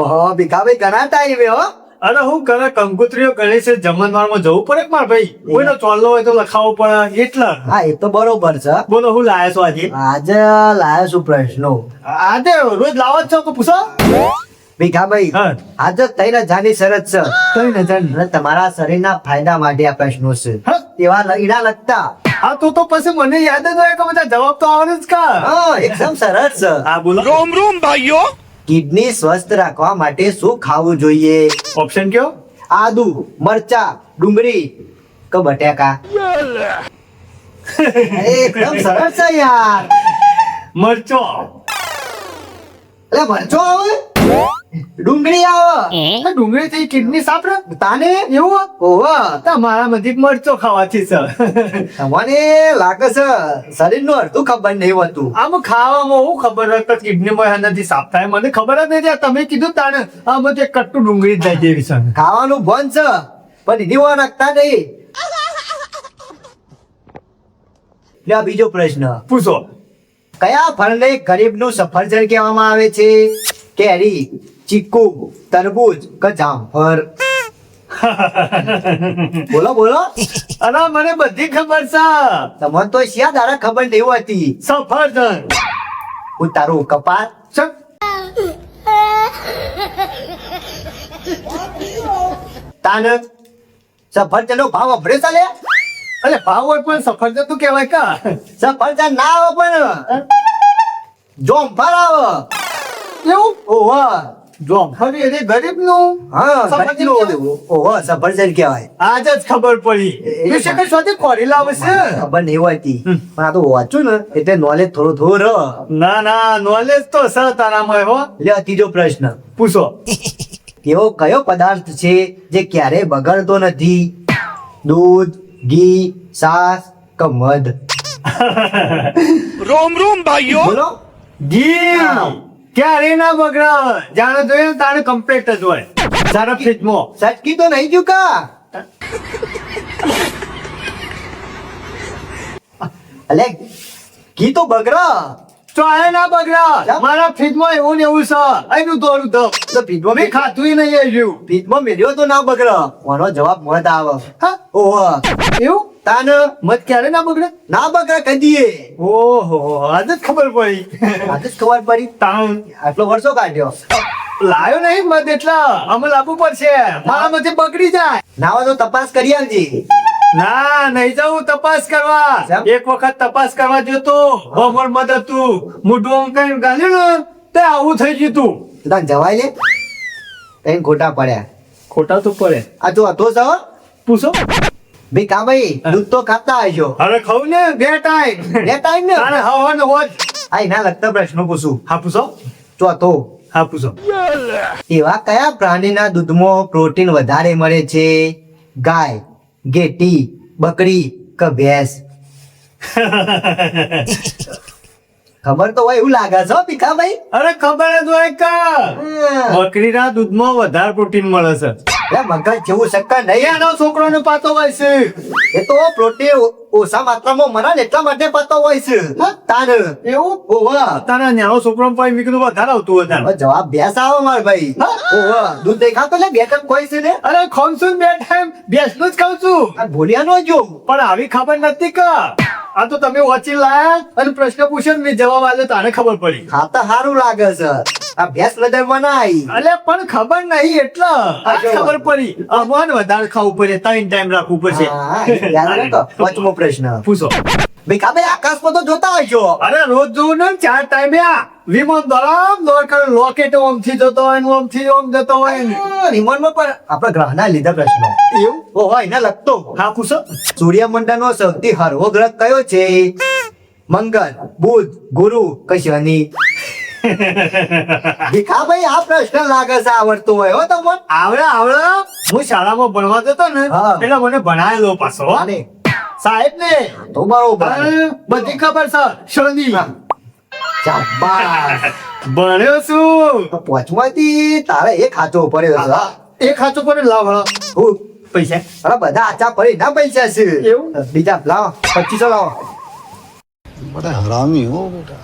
ઓહો ભીખાભાઈ ઘણા ટાઈમે હો. અરે હું ઘરે કંકોત્રીઓ ગણી છે, જમણવારમાં જવું પડે કે મારે ભાઈ, કોઈનો ચોલ્લો હોય તો લખાવવો પડે એટલે. હા એ તો બરોબર છે. બોલો હું લાયા છો આજે? આજે લાયો છું પ્રશ્નો. આજે રોજ લાવો જ છો કે પૂછો? ભીખાભાઈ હા. આજે 3,000 શરત છે. 3,000? અને તમારા શરીરના ફાયદા માટે આ પ્રશ્નો છે. હા? એવા લઈડા લગતા. હા તો પછી મને યાદ જ હોય કે બધા જવાબ તો આવડે જ કા. હા એકદમ સરળ છે. હા બોલો. રોમ રોમ ભાઈઓ. કિડની સ્વસ્થ રાખવા માટે શું ખાવું જોઈએ? ઓપ્શન કયો? આદુ, મરચા, ડુંગળી કે બટાકા? એકદમ સરળ છે યાર. મરચો. એટલે મરચો આવે, ડુંગળી આવે, આ ડુંગળી થી કિડની સાફ રહે તાને એવું? ઓવા તમારા માંથી મરચો ખાવાથી છે. તમને લાગે છે શરીરનું અડધું ખબર નહીં હોતું. આમ ખાવામાં હું ખબર હોય કિડની માં નથી સાફ થાય, મને ખબર જ નથી. આ તમે કીધું તાને આ બધે કટ્ટુ ડુંગળી જ જાય જેવી છે. ખાવાનું બંધ છે પણ દીવા નાખતા નહીં. લ્યો બીજો પ્રશ્ન. પૂછો. કયા ફળને ગરીબનું સફરજન કહેવામાં આવે છે? કેરી, ચીકુ, તરબૂચ કે જામફળ? બોલો બોલો. અરે મને બધી ખબર છે. તમને તો શિયા દાડા ખબર નહીં હોતી. સફરજન. હું તારું કપાત. ચલ. તાને સફરજનનો ભાવ અભરે ચાલે. અરે ભાવ હોય પણ સફરજન તો કહેવાય કા. સફરજન ના આવે પણ જોમફળ આવે. એવું? ઓહો જો ફરી એટલે ગરીબ નું હા સફરજન ગરીબનું. ઓહો સફરજન કહેવાય. આજ જ ખબર પડી. વિશે કઈ શોધી ખોરી લાવે છે. ખબર નહીં હોતી પણ આ તો વાંચું ને એટલે નોલેજ થોડું થોડું રહે. ના ના નોલેજ તો છે તારામાં હો. લ્યો ત્રીજો પ્રશ્ન. પૂછો. એવો કયો પદાર્થ છે જે ક્યારેય બગડતો નથી? દૂધ, ઘી, છાશ કે મધ? રોમ રોમ ભાઈઓ. બોલો. ઘી ક્યારે ના બગડે, જાણે જોઈએ તારે કમ્પ્લીટ જ હોય સારા ફ્રીજમાં. સટકી તો નહીં ગયું કા? અલે ઘી તો બગડે. ચાલે ના બગડે, મારા ફ્રીજમાં એવું ને એવું છે. અહીંનું દોડું તો તો પીઠમાં મેં ખાધું નહીં આવ્યું. પીઠમાં મેલ્યો તો ના બગડે. આનો જવાબ મત આવે. હા ઓહો એવું? તાન મત ક્યારે ના બગડે? ના બગડે કદીએ. ઓહો આજ જ ખબર પડી. આજે જ ખબર પડી. તાણ આટલો વર્ષો કાઢ્યો. લાયો નહીં મત એટલા અમે લાવવું પડશે. મારા માંથી બગડી જાય. નાવા તો તપાસ કરી આવજે. ના નહીં જાઉં તપાસ કરવા. કેમ? એક વખત તપાસ કરવા જતો હોમર મત હતું, મોઢું કઈ ગાલ્યું ને તે આવું થઈ ગયું તું. તો તાન જવાય લે. કઈ ખોટા પડ્યા. ખોટા તો પડે. આ તો હતો સર. પૂછો. ભાઈ કા ભાઈ દૂધ તો ખાતા હશો. અરે ખાવું ને 2 ટાઈમ. બે ટાઈમ ને. તારે હવા ને હોજ. આ એના લગતા પ્રશ્નો પૂછું. હા પૂછો. ચોથો. હા પૂછો. એવા કયા પ્રાણીના દૂધમાં પ્રોટીન વધારે મળે છે? ગાય, ઘેટી, બકરી કે ભેંસ? ખબર તો હોય એવું લાગે છે હો ભીખાભાઈ. અરે ખબર જ હોય કે બકરીના દૂધમાં વધારે પ્રોટીન મળે છે. લે મગજ જેવું શક્કર નહીં. એનો છોકરોને પાતો હોય છે. એ તો પ્રોટીન ઓછા માત્રામાં મળે ને એટલા માટે પાતો હોય છે. તાન એવું? ઓવા તારા ન્યાનો છોકરો પણ મેં કીધું વધારે આવતું હતા. હવે જવાબ ભેંસ આવે માર ભાઈ. ઓવા દૂધ નહીં ખાતો લે બે ટાઈમ કોઈ છે ને. અરે ખાઉં છું 2 ટાઈમ, ભેંસનું જ ખાઉં છું. આ ભૂલ્યા નો જો. પણ આવી ખબર નથી કે આ તો તમે વાંચી લાયા અને પ્રશ્ન પૂછ્યો ને મેં જવાબ આલ્યો તારે ખબર પડી. ખાતા સારું લાગે છે. આ ભેંસ નજરમાં ના આવી. અલે પણ ખબર નહીં એટલે આ ખબર પડી. અમારે વધારે ખાવું પડે, 3 ટાઈમ રાખવું પડશે. હા, યાદ રાખો. પાંચમો પ્રશ્ન. પૂછો. ભીખાભાઈ આકાશમાં તો જોતા હશો. અરે રોજ જોવું ને 4 ટાઈમે આ વિમાન દોડ કરે લોકેટ ઓમથી જતો હોય ને ઓમથી ઓમ જતો હોય ને. રિમોટમાં પણ આપણા ગ્રહના લીધા પ્રશ્નો. એવું? ઓહો એના લગતો. હા પૂછો. સૂર્યમંડળનો સૌથી હળવો ગ્રહ કયો છે? મંગળ, બુધ, ગુરુ કે શનિ? ભીખાભાઈ આ પ્રશ્ન લાગે છે આવડતો હોય હો તમને. આવડે હું શાળામાં ભણવા જતો ને હા. એટલે મને ભણાયેલો પાછો હો. આને સાહેબ ને તો બરોબર. બધી ખબર છે. શનિ. શાબાશ. ભણ્યો છું. પાંચમાંથી તારે એક હાચો પડ્યો છે. એક હાચો પર લાવ હળો. હું પૈસા અરે બધા આચા પડી ના પૈસા છે. એવું? બીજા લાવો 2500 લાવો. बड़ा हरामी हो बेटा.